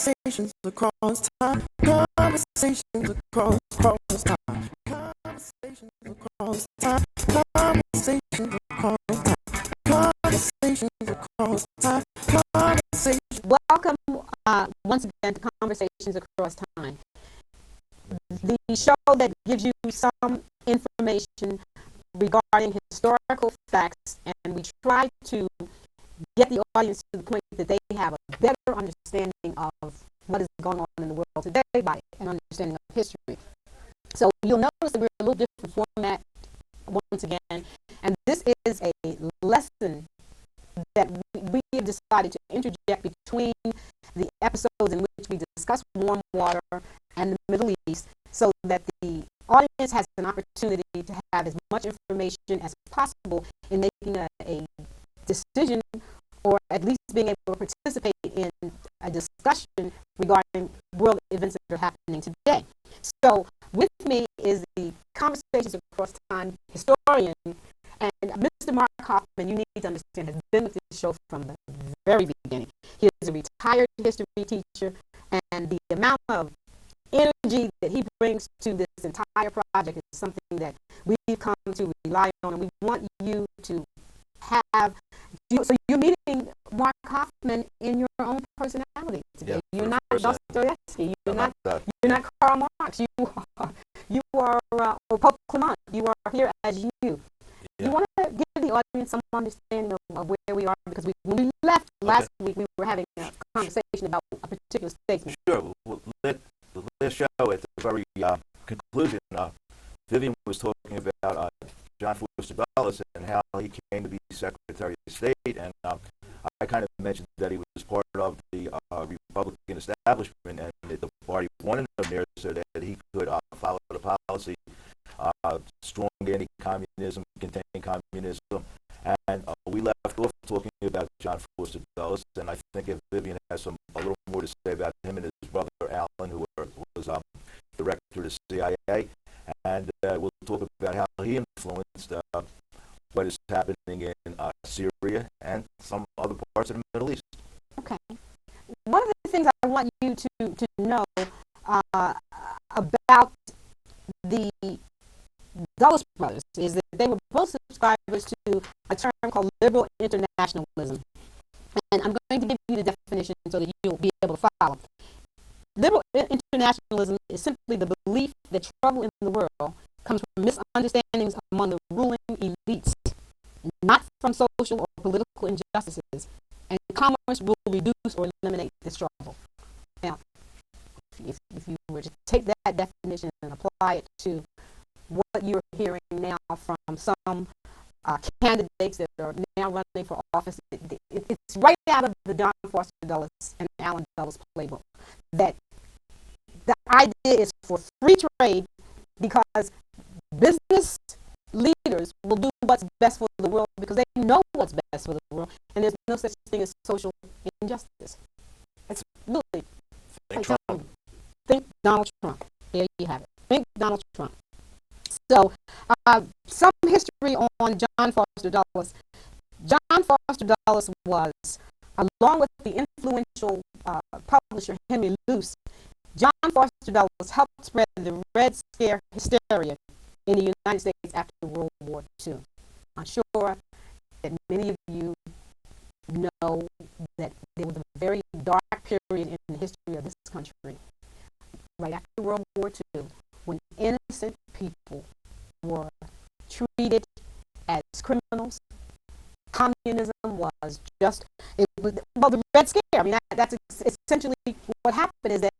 Conversations across time. Conversations across time. Conversations across time. Conversations across time. Conversations across time. Conversations. Welcome once again to Conversations Across Time, the show that gives you some information regarding historical facts, and we try to get the audience to the point that they have a better understanding of what is going on in the world today by an understanding of history. So you'll notice that we're a little different format once again, and this is a lesson that we have decided to interject between the episodes in which we discuss warm water and the Middle East, so that the audience has an opportunity to have as much information as possible in making a decision, or at least being able to participate in a discussion regarding world events that are happening today. So with me is the Conversations Across Time historian, and Mr. Mark Hoffman, you need to understand, has been with this show from the very beginning. He is a retired history teacher, and the amount of energy that he brings to this entire project is something that we've come to rely on, and we want you to have. So you're meeting Mark Hoffman in your own personality today. Yeah, you're not Dostoevsky. You're not Karl Marx. You are or Pope Clement. You are here as you. Yeah. You want to give the audience some understanding of where we are, because when we left last week, we were having a conversation about a particular statement. Sure. Well, let's show at the very conclusion, Vivian was talking about John Foster Dulles and how he came to be Secretary of State, and I kind of mentioned that he was part of the Republican establishment, and that the party wanted him there so that he could follow the policy, strong anti-communism, contain communism, and we left off talking about John Foster Dulles, and I think if Vivian has a little more to say about him and his brother Alan, who was director of the CIA, and we'll talk about how he influenced what is happening in Syria and some other parts of the Middle East. Okay. One of the things I want you to know about the Dulles brothers is that they were both subscribers to a term called liberal internationalism. And I'm going to give you the definition so that you'll be able to follow. Liberal internationalism is simply the belief that trouble in the world comes from misunderstandings among the ruling elites, not from social or political injustices, and commerce will reduce or eliminate this trouble. Now, if you were to take that definition and apply it to what you're hearing now from some candidates that are now running for office, it's right out of the John Foster Dulles and Alan Dulles playbook, that the idea is for free trade, because business leaders will do what's best for the world because they know what's best for the world, and there's no such thing as social injustice. It's really think Donald Trump. There you have it. Think Donald Trump. So, some history on John Foster Dulles. John Foster Dulles was, along with the influential publisher Henry Luce, John Foster Dulles helped spread the Red Scare hysteria in the United States after World War II. I'm sure that many of you know that there was a very dark period in the history of this country, right after World War II, when innocent people were treated as criminals. Communism was just, the Red Scare. I mean, that's essentially what happened, is that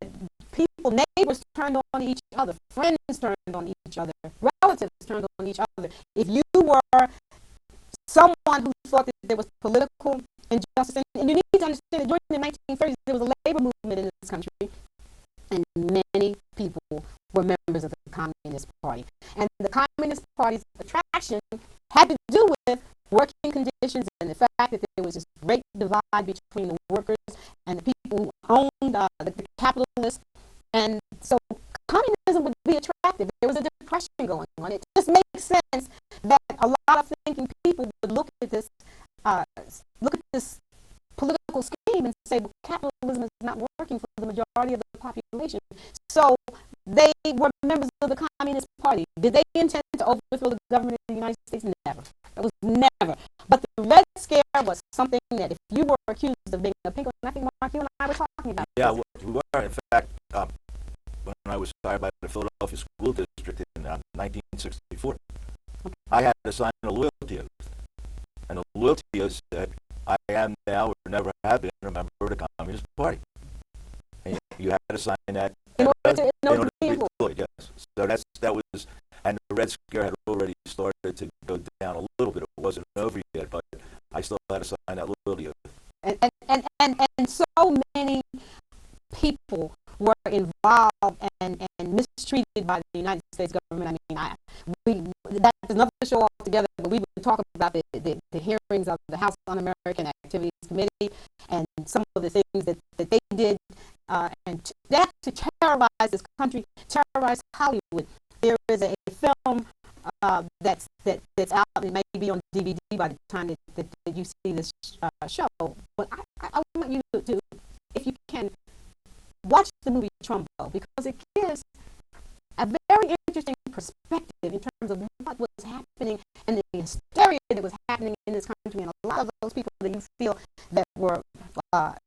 neighbors turned on each other, friends turned on each other, relatives turned on each other. If you were someone who thought that there was political injustice, and you need to understand that during the 1930s, there was a labor movement in this country, and many people were members of the Communist Party. And the Communist Party's attraction had to do with working conditions and the fact that there was this great divide between the workers and the people who owned the capitalists. And so communism would be attractive. There was a depression going on. It just makes sense that a lot of thinking people would look at this political scheme team and say, well, capitalism is not working for the majority of the population. So they were members of the Communist Party. Did they intend to overthrow the government of the United States? Never. That was never. But the Red Scare was something that if you were accused of being a pinko, and I think Mark, you and I were talking about Yeah, this. we were. In fact, when I was hired by the Philadelphia School District in 1964, I had to sign a loyalty oath. And the loyalty oath said, I am now or never have been a member of the Communist Party. And you had to sign that In order to be be employed. employed, yes. So that was, and the Red Scare had already started to go down a little bit. It wasn't over yet, but I still had to sign that loyalty oath. And so many people were involved and mistreated by the United States government. I mean, that's another show altogether, but we would talk about the hearings of the House Un-American Activities Committee and some of the things that they did, and they actually terrorized this country, terrorized Hollywood. There is a film that's out, and it may be on DVD by the time that you see this show. But I want you to, if you can, watch the movie Trumbo, because it gives a very interesting perspective in terms of what was happening and the hysteria that was happening in this country, and a lot of those people that you feel that were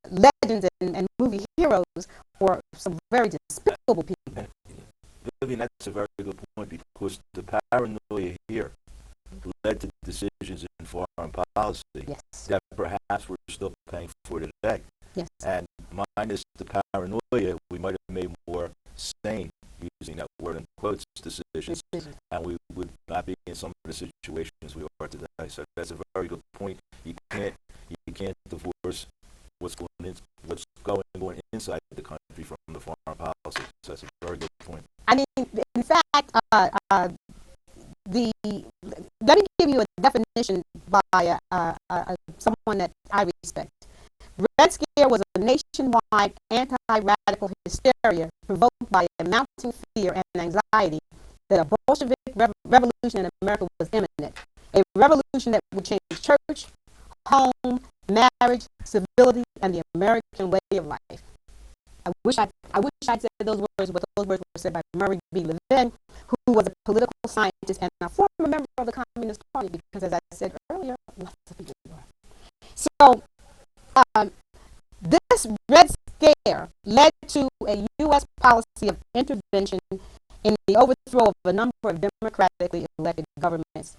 legends and movie heroes were some very despicable people. Vivian, that's a very good point, because the paranoia here led to decisions in foreign policy Yes. that perhaps we're still paying for today. Yes. And minus the paranoia, we might have made more sane, using that word in quotes, decisions, and we would not be in some of the situations we are today. So that's a very good point. You can't divorce what's going on inside the country from the foreign policy. So that's a very good point. I mean, in fact, let me give you a definition by someone that I respect. Red Scare was a nationwide anti-radical hysteria provoked by a mounting fear and anxiety that a Bolshevik revolution in America was imminent. A revolution that would change church, home, marriage, civility, and the American way of life. I wish I'd said those words, but those words were said by Murray B. Levin, who was a political scientist and a former member of the Communist Party, because, as I said earlier, lots of people were. So, this Red Scare led to a U.S. policy of intervention in the overthrow of a number of democratically elected governments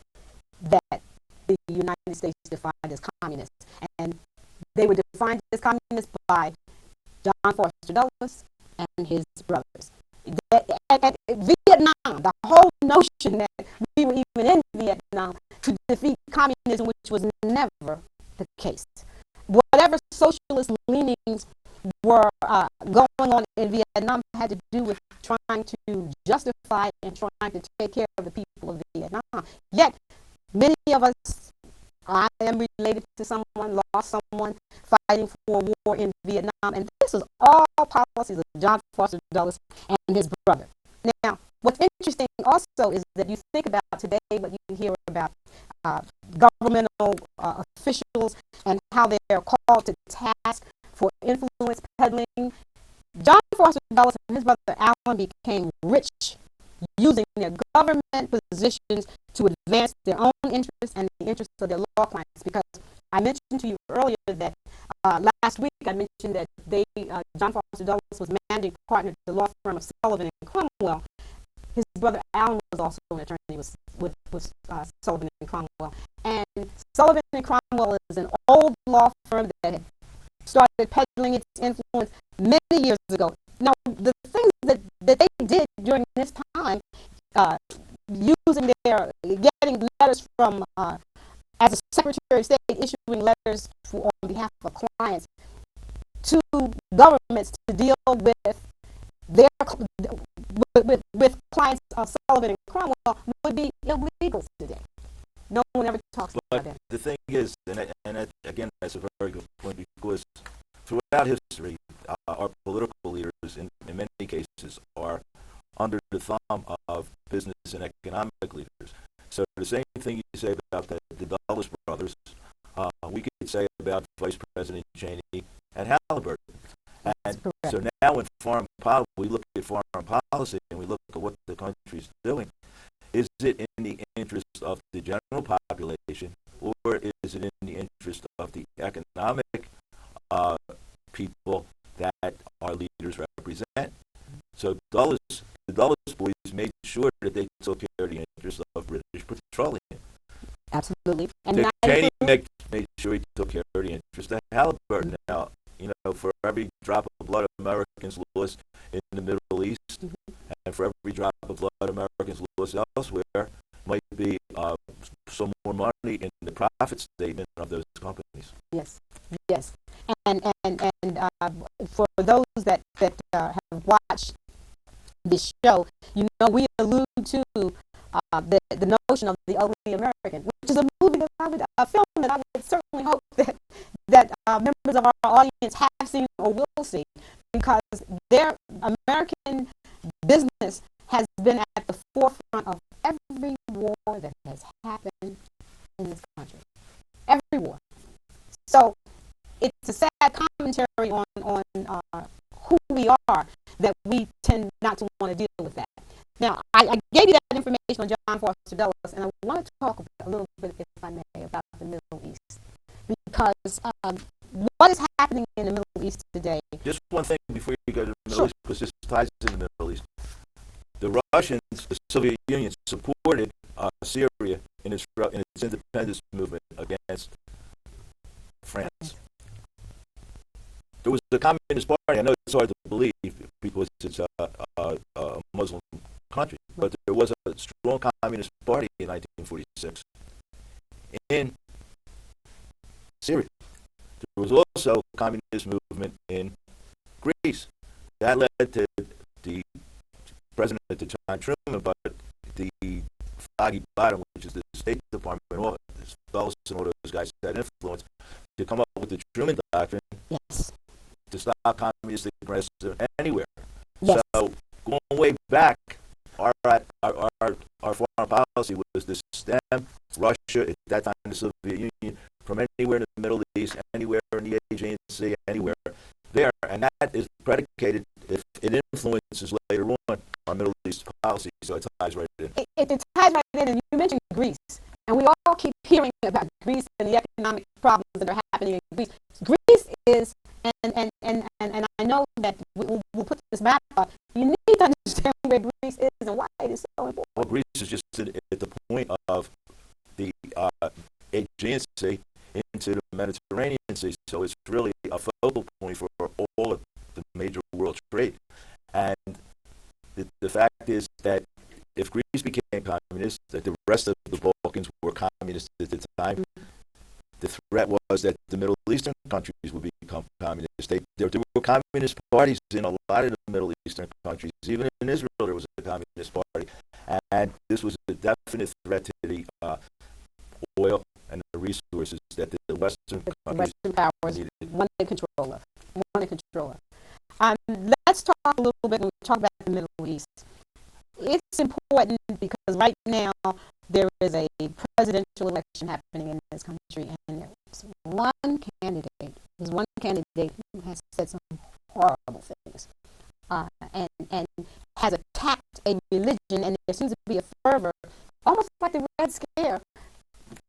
that the United States defined as communist. And they were defined as communist by John Foster Dulles and his brothers. And Vietnam, the whole notion that we were even in Vietnam to defeat communism, which was never the case. Whatever socialist leanings were going on in Vietnam had to do with trying to justify and trying to take care of the people of Vietnam. Yet, many of us, I am related to someone, lost someone fighting for a war in Vietnam, and this is all policies of John Foster Dulles and his brother. Now, what's interesting also is that you think about today what you hear about governmental officials and how they are called to task for influence peddling. John Foster Dulles and his brother Alan became rich using their government positions to advance their own interests and the interests of their law clients. Because I mentioned to you earlier that last week I mentioned that John Foster Dulles was managing partner to the law firm of Sullivan and Cromwell. His brother Alan was also an attorney with Sullivan and Cromwell. And Sullivan and Cromwell is an old law firm that had started peddling its influence many years ago. Now, the things that they did during this time, using getting letters from, as a Secretary of State, issuing letters on behalf of clients to governments to deal with their with clients of Sullivan and Cromwell would be illegal today. No one ever talks about that. The thing is, and again, that's a very good point, because throughout history, our political leaders, in many cases, are under the thumb of business and economic leaders. So the same thing you say about the Dulles brothers, we could say about Vice President Cheney at Halliburton. And correct. so now in foreign policy, we look at foreign policy and we look at what the country's doing. Is it in the interest of the general population, or is it in the interest of the economic people that our leaders represent? So the Dulles boys made sure that they took care of the interest of British Petroleum. Absolutely. And Dick not Cheney include- made sure he took care of the interest of Halliburton. Now, for every drop of blood Americans lost in the Middle East, and for every drop of blood Americans lost elsewhere, might be some more money in the profit statement of those companies. Yes, yes. And for those that have watched this show, we allude to the notion of the ugly American, which is a movie a film that I would certainly hope that members of our audience have seen or will see, because their American business has been at the forefront of every war that has happened in this country. Every war. So it's a sad commentary on who we are that we tend not to want to deal with that. Now, I gave you that information on John Foster Dulles, and I want to talk a little bit, if I may, about the Middle East. Because what is happening in the Middle East today? Just one thing before you go to the Middle Sure. East, because this ties in the Middle East. The Russians, the Soviet Union, supported Syria in its independence movement against France. There was a communist party. I know it's hard to believe because it's a Muslim country, but there was a strong communist party in 1946 in Syria. There was also a communist movement in Greece. That led to the president at the time, Truman, but the Foggy Bottom, which is the State Department, all Dulles and all those guys had influence to come up with the Truman Doctrine. Yes. To stop communistic aggression anywhere. Yes. So going way back, our foreign policy was to stem Russia, at that time the Soviet Union, from anywhere in the Middle East, anywhere in the Aegean Sea, anywhere there. And that is predicated if it influences later on our Middle East policy, so it ties right in. It ties right in, and you mentioned Greece, and we all keep hearing about Greece and the economic problems that are happening in Greece. Greece is, and I know that we'll put this map up. You need to understand where Greece is and why it is so important. Well, Greece is just at the point of the Aegean Sea into the Mediterranean Sea, so it's really a focal point for all of the major world trade. And the fact is that if Greece became communist, that the rest of the Balkans were communist at the time, the threat was that the Middle Eastern countries would become communist. There were communist parties in a lot of the Middle Eastern countries. Even in Israel, there was a communist party. And this was a definite threat to the oil and the resources that the Western countries Western powers needed. wanted control of. Let's talk a little bit when we talk about the Middle East. It's important because right now there is a presidential election happening in this country, and there's one candidate who has said some horrible things, and has attacked a religion, and there seems to be a fervor, almost like the Red Scare,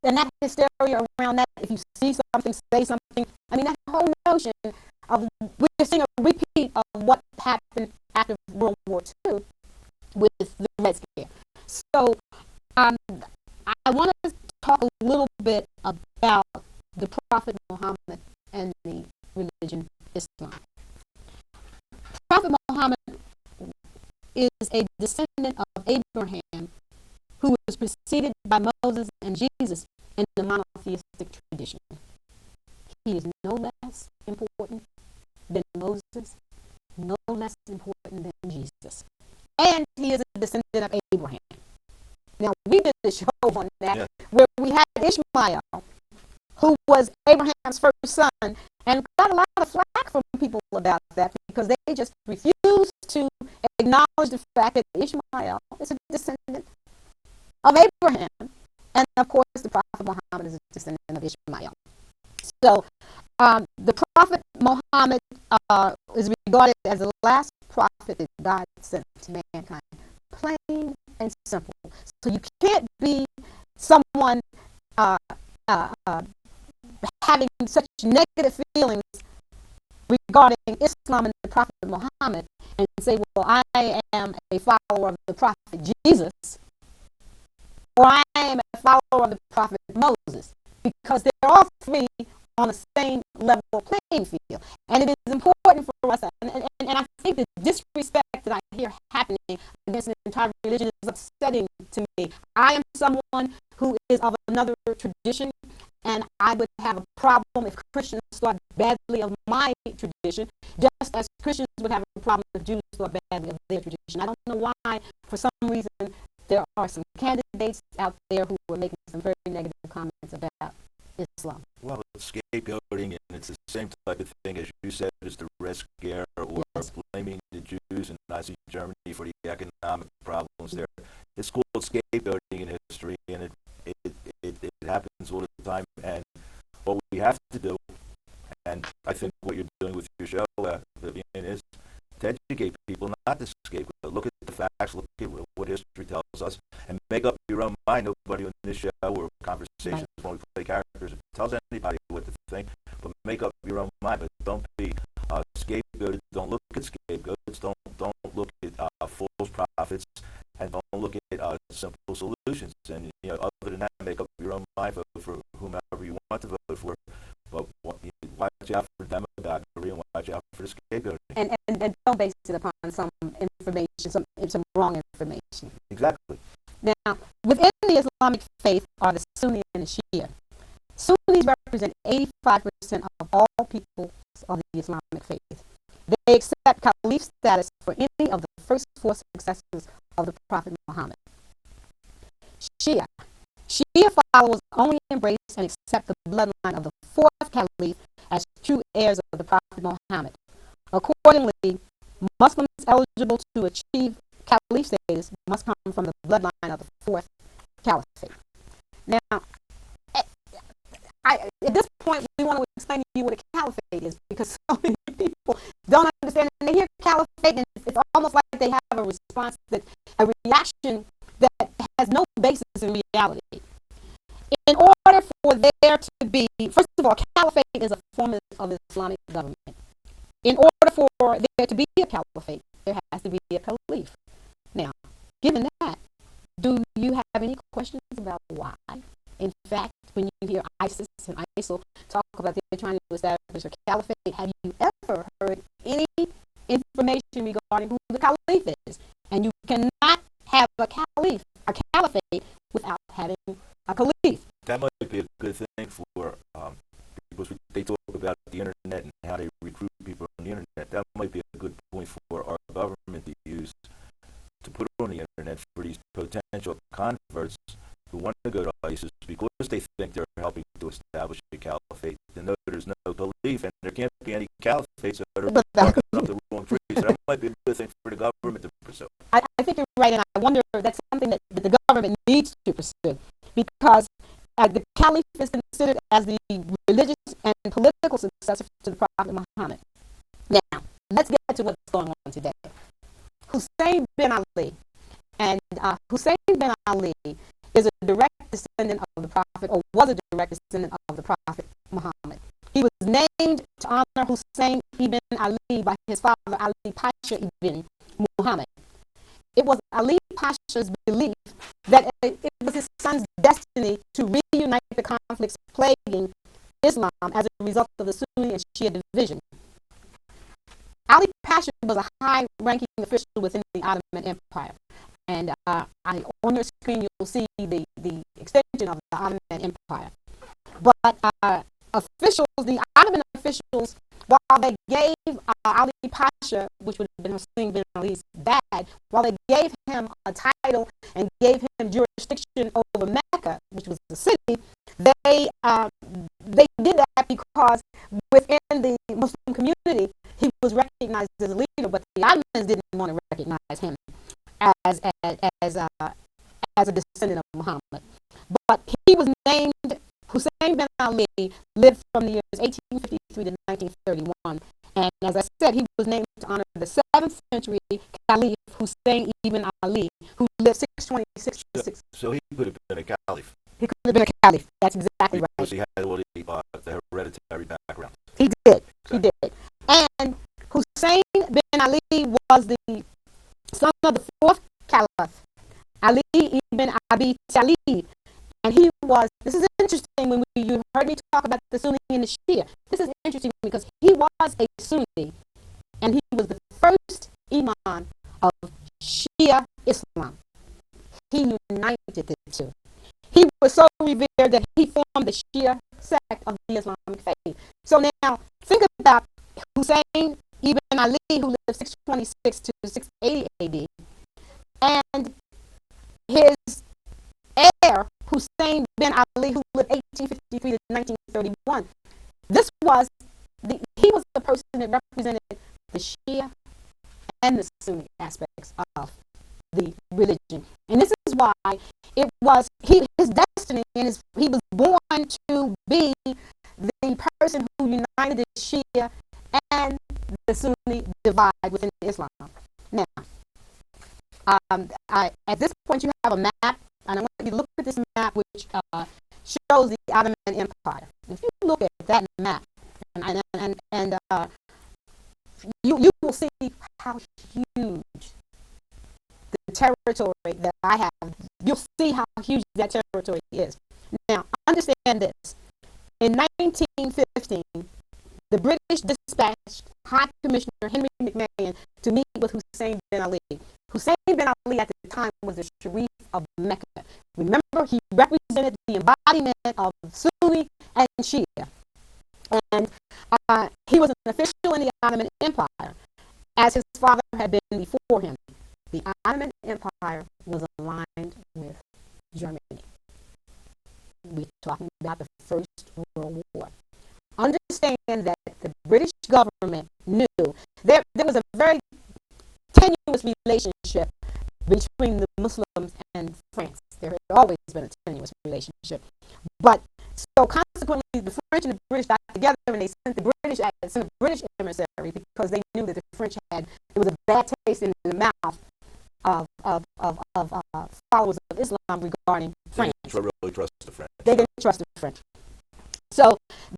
and that hysteria around that. If you see something, say something. I mean, that whole notion of we're seeing a repeat of what happened after World War II with the Red Scare. So I want to talk a little bit about the Prophet Muhammad and the religion Islam. Prophet Muhammad is a descendant of Abraham, who was preceded by Moses and Jesus in the monotheistic tradition. He is no less important than Moses, no less important than Jesus. And he is a descendant of Abraham. Now, we did a show on that where we had Ishmael, who was Abraham's first son, and got a lot of flack from people about that because they just refused to acknowledge the fact that Ishmael is a descendant of Abraham. And of course, the Prophet Muhammad is a descendant of Ishmael. So The Prophet Muhammad is regarded as the last prophet that God sent to mankind. Plain and simple. So you can't be someone uh, uh, uh, having such negative feelings regarding Islam and the Prophet Muhammad and say, well, I am a follower of the Prophet Jesus, or I am a follower of the Prophet Moses, because they're all three on the same level playing field. And it is important for us, and I think the disrespect that I hear happening against the entire religion is upsetting to me. I am someone who is of another tradition, and I would have a problem if Christians thought badly of my tradition, just as Christians would have a problem if Jews thought badly of their tradition. I don't know why, for some reason, there are some candidates out there who are making some very negative comments about Islam. Well, it's scapegoating, and it's the same type of thing, as you said, as the Red Scare, or Yes. blaming the Jews in Nazi Germany for the economic problems there. It's called scapegoating in history, and it happens all the time. And what we have to do, and I think what you're doing with your show, Vivian, is to educate people, not to scapegoat. Look at the facts, look at what history tells us, and make up your own mind. Nobody on this show or conversations when we play characters tells anybody what to think, but make up your own mind. But don't be scapegoated. Don't look at scapegoats. Don't look at false prophets, and don't look at simple solutions. And other than that, make up your own mind for whomever you want to vote for. But watch out for demagoguery, and watch out for the scapegoating. And don't base it upon some information, some wrong information. Exactly. Now, within the Islamic faith are the Sunni and the Shia. Sunnis represent 85% of all people of the Islamic faith. They accept caliph status for any of the first four successors of the Prophet Muhammad. Shia followers only embrace and accept the bloodline of the fourth caliph as true heirs of the Prophet Muhammad. Accordingly, Muslims eligible to achieve caliph status must come from the bloodline of the fourth caliphate. Now, at this point, we want to explain to you what a caliphate is, because so many people don't understand. And they hear caliphate, and it's almost like they have a response, a reaction that has no basis in reality. In order for there to be, first of all, caliphate is a form of Islamic government. In order for there to be a caliphate, there has to be a caliph. Now, given that, do you have any questions about why? In fact, when you hear ISIS and ISIL talk about they're trying to establish a caliphate, have you ever heard any information regarding who the caliph is? And you cannot have a caliphate, without having a caliph. That might be a good thing for because they talk about the internet and how they recruit people on the internet. That might be a good point for our government to use to put on the internet for these potential converts who want to go to ISIS because they think they're helping to establish a caliphate. They know there's no belief, and there can't be any caliphates that are barking up the wrong tree. So that might be a good thing for the government to pursue. I think you're right, and I wonder if that's something that the government needs to pursue, because the caliph is considered as the religious and political successor to the Prophet Muhammad. Now, let's get to what's going on today. Hussein bin Ali, and Hussein bin Ali is a direct descendant of the Prophet, or was a direct descendant of the Prophet Muhammad. He was named to honor Hussein ibn Ali by his father Ali Pasha ibn Muhammad. It was Ali Pasha's belief that it was his son's destiny to reunite the conflicts plaguing Islam as a result of the Sunni and Shia division. Ali Pasha was a high-ranking official within the Ottoman Empire. And on your screen, you'll see the extension of the Ottoman Empire. But the Ottoman officials, while they gave Ali Pasha, which would have been Hussein bin Ali's dad, while they gave him a title and gave him jurisdiction over Mecca, which was the city, they did that because within the Muslim community, he was recognized as a leader, but the Ottomans didn't want to recognize him as a descendant of Muhammad. But he was named Hussein bin Ali lived from the years 1853 to 1931. And as I said, he was named to honor the 7th century Caliph Hussein ibn Ali, who lived 626 to 6. So he could have been a caliph He could have been a caliph. That's exactly right. because he had all the hereditary background. He did. He did. And Hussein bin Ali was the son of the 4th caliph, Ali ibn Abi Talib. And he was, this is interesting when you heard me talk about the Sunni and the Shia. This is interesting because he was a Sunni and he was the first imam of Shia Islam. He united the two. He was so revered that he formed the Shia sect of the Islamic faith. So now, think about Hussein ibn Ali, who lived 626 to 680 AD, and his heir, Hussein bin Ali, who lived 1853 to 1931. He was the person that represented the Shia and the Sunni aspects of the religion. And this is why it was his destiny, and he was born to be the person who united the Shia and the Sunni divide within Islam. Now, at this point, you have a map, and I want you to look at this map, which shows the Ottoman Empire. If you look at that map, you will see how huge the territory that I have. You'll see how huge that territory is. Now, understand this. In 1915, the British dispatched High Commissioner Henry McMahon to meet with Hussein bin Ali. Hussein bin Ali at the time was the Sharif of Mecca. Remember, he represented the embodiment of Sunni and Shia. And he was an official in the Ottoman Empire, as his father had been before him. The Ottoman Empire was aligned with Germany. We're talking about the First World War. Understand that the British government knew there was a very tenuous relationship between the Muslims and France. There had always been a tenuous relationship. But so consequently, the French and the British got together and they sent the British emissary because they knew that the French there was a bad taste in the mouth of followers of Islam regarding France. They didn't really trust the French. They didn't trust the French. So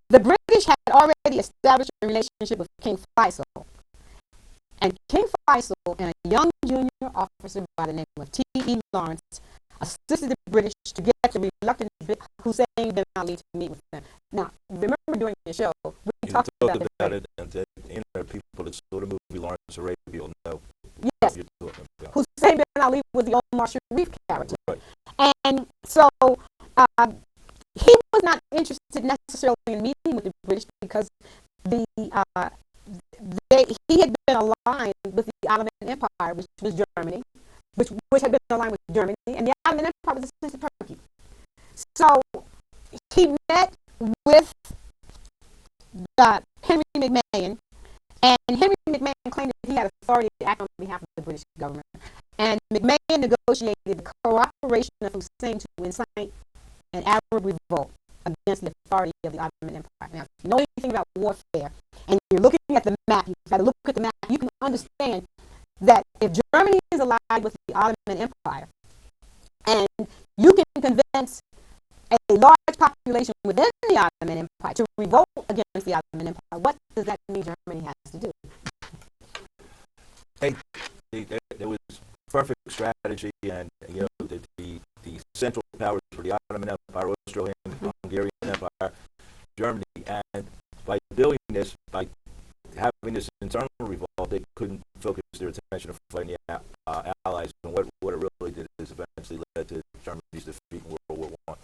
the British had already established a relationship with King Faisal. And King Faisal and a young junior officer by the name of T.E. Lawrence assisted the British to get the reluctant Hussein bin Ali to meet with them. Now, remember during the show, we talked about it, and people that saw the movie Lawrence Arabia will know. Yes. Hussein bin Ali was the Omar Sharif character. Right. And so he was not interested necessarily in meeting with the British because he had been aligned with the Ottoman Empire, which was Germany, which had been aligned with Germany, and the Ottoman Empire was essentially Turkey. So he met with Henry McMahon, and Henry McMahon claimed that he had authority to act on behalf of the British government. And McMahon negotiated the cooperation of Hussein to incite an Arab revolt against the authority of the Ottoman Empire. Now, if you know anything about warfare, and you're looking at the map, you've got to look at the map, you can understand that if Germany is allied with the Ottoman Empire, and you can convince a large population within the Ottoman Empire to revolt against the Ottoman Empire, what does that mean Germany has to do? There was perfect strategy, and the central powers for the Ottoman Empire, Austro-Hungarian Empire, Germany, and by doing this, by having this internal revolt, they couldn't focus their attention on fighting the Allies, and what it really did is eventually led to Germany's defeat in World War I.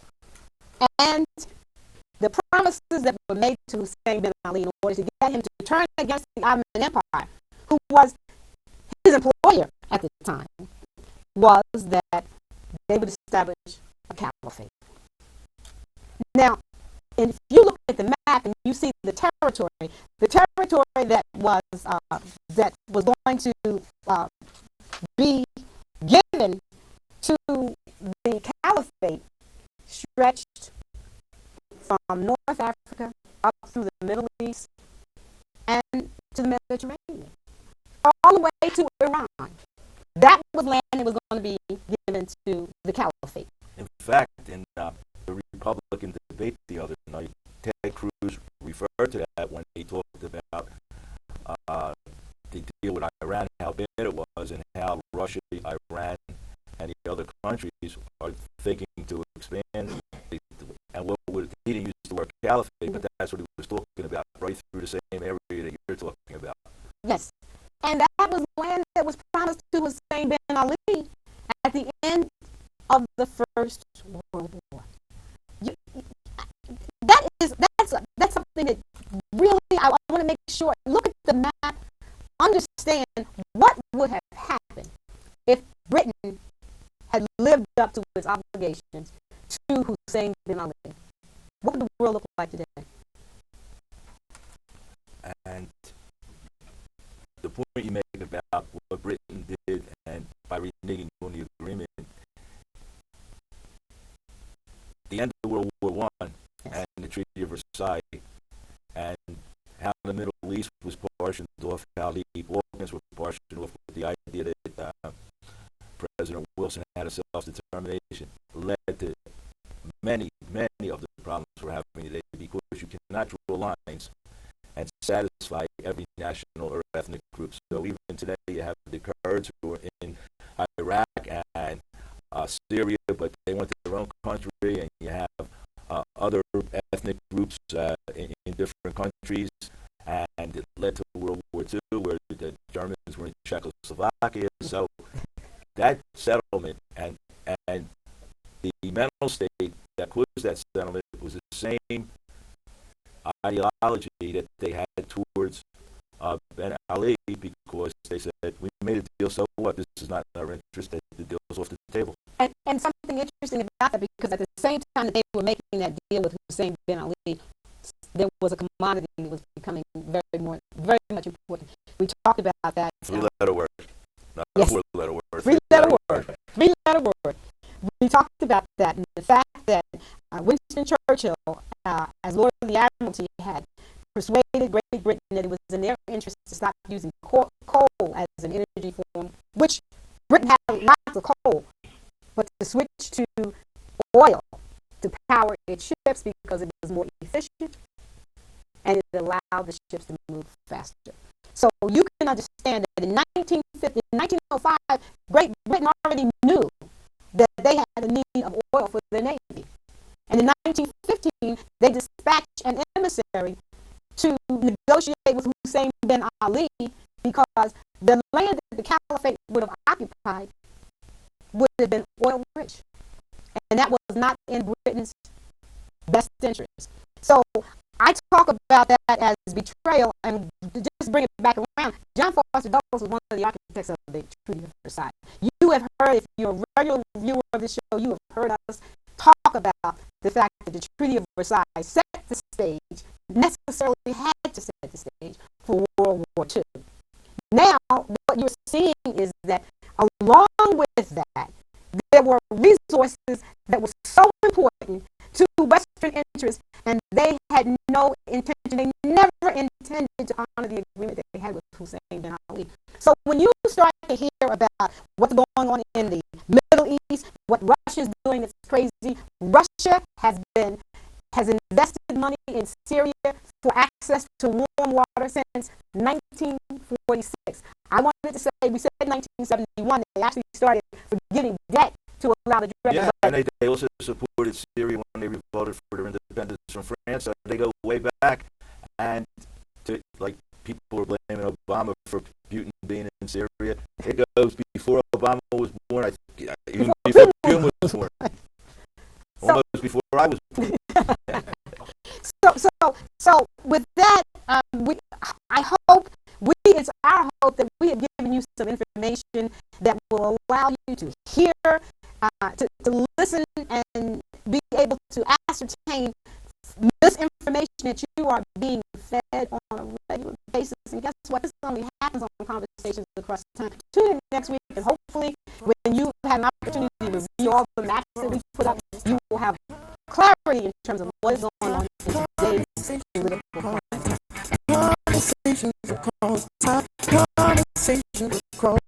And the promises that were made to Hussein bin Ali in order to get him to turn against the Ottoman Empire, who was his employer at the time, was that they would establish a caliphate. Now, if you look at the map and you see the territory that was going to be given to the caliphate stretched from North Africa up through the Middle East and to the Mediterranean, all the way to Iran. That was land that was going to be given to the caliphate. In fact, in the Republican debate the other night, Ted Cruz referred to that when he talked about the deal with Iran, how bad it was, and how Russia, Iran, and the other countries are thinking to expand. And he didn't use the word caliphate, but that's what he was talking about, right through the same area that you're talking about. Yes. And that was land that was promised to Hussein bin Ali at the end of the First World War. That's something that really I want to make sure. Look at the map, understand what would have happened if Britain had lived up to its obligations to Hussein bin Ali. What would the world look like today? And the point you make about what Britain did and by reneging on the agreement, the end of World War I and the Treaty of Versailles, and how the Middle East was partitioned off, how the Balkans were partitioned off with the idea that President Wilson had a self-determination, led to many of the problems we're having today, because you cannot draw lines and satisfy every national or ethnic group. So even today you have the Kurds who are in Iraq and Syria, but they want their own country, and you have other ethnic groups in different countries, and it led to World War II, where the Germans were in Czechoslovakia. So that settlement and the mental state that caused that settlement was the same ideology that they had towards Ben Ali, because they said, we made a deal, so what? This is not in our interest. The deal's off the table. And something interesting about that, because at the same time that they were making that deal with Hussein bin Ali, there was a commodity that was becoming very much important. We talked about that. Three-letter word. Not yes. A four-letter word. Three-letter word. Three-letter word. We talked about that, and the fact that Winston Churchill, as Lord of the Admiralty, had persuaded Great Britain that it was in their interest to stop using coal as an energy form, which Britain had lots of coal, but to switch to oil to power its ships because it was more efficient and it allowed the ships to move faster. So you can understand that in 1905, Great Britain already knew that they had a need of oil for their navy. And in 1915, they dispatched an emissary to negotiate with Hussein bin Ali, because the land that the caliphate would have occupied would have been oil rich. And that was not in Britain's best interest. So I talk about that as betrayal, and just bring it back around. John Foster Dulles was one of the architects of the Treaty of Versailles. You have heard, if you're a regular viewer of this show, you have heard us talk about the fact that the Treaty of Versailles set the stage, necessarily had to set the stage for World War II. Now, what you're seeing is that along with that, there were resources that were so important to Western interests, and they had no intention, they never intended to honor the agreement that they had with Hussein bin Ali. So when you start to hear about what's going on in the Middle East, what Russia's doing that's crazy, Russia has invested money in Syria for access to warm water since 1946. I wanted to say, we said 1971, they actually started forgiving debt to allow the direct. Yeah, and they also supported Syria when they revolted for their independence from France. So they go way back, and people are blaming Obama for Putin being in Syria. It goes before Obama was born. Even before Putin was born. Almost before I was born. So with that, it's our hope that we have given you some information that will allow you to hear, to listen, and be able to ascertain misinformation that you are being fed on a regular basis. And guess what? This only happens on Conversations Across Time. Tune in next week, and hopefully when you have an opportunity to review all the maps that we put up, you will have clarity in terms of what is going on in today's political climate. Conversations across time. Conversations across